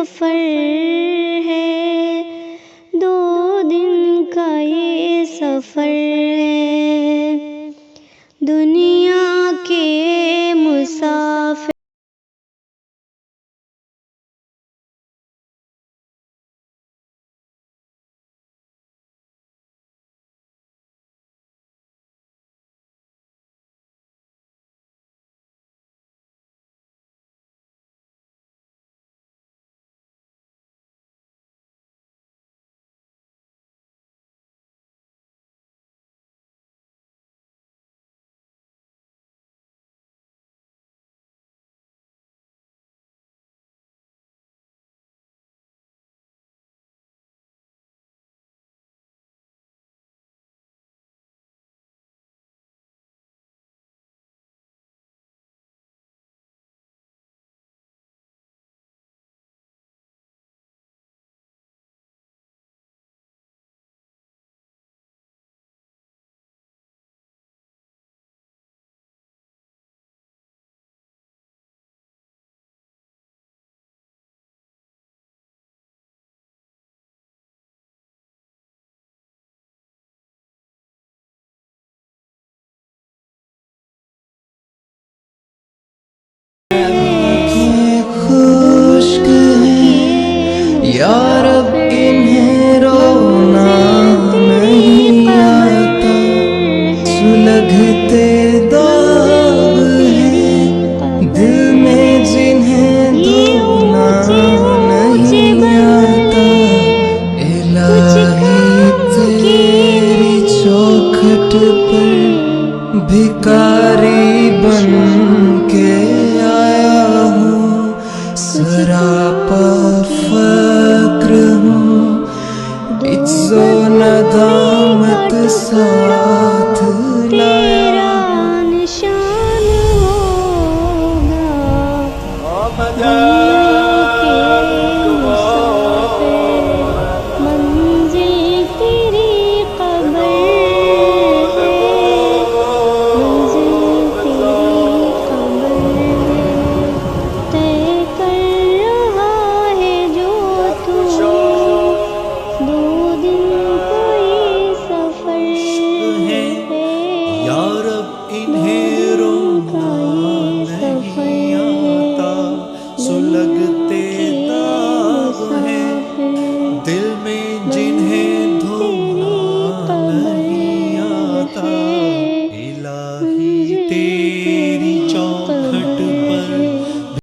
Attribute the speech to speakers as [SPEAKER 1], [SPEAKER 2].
[SPEAKER 1] سفر ہے، 2 دن کا یہ سفر ہے، دنیا کے مسافر
[SPEAKER 2] یا رب انہیں رونا نہیں آتا، سلگتے داغ ہیں دل میں جنہیں دھونا نہیں آتا، الہی تیری چوکھٹ پر بھکاری بن کے آیا ہوں، سرا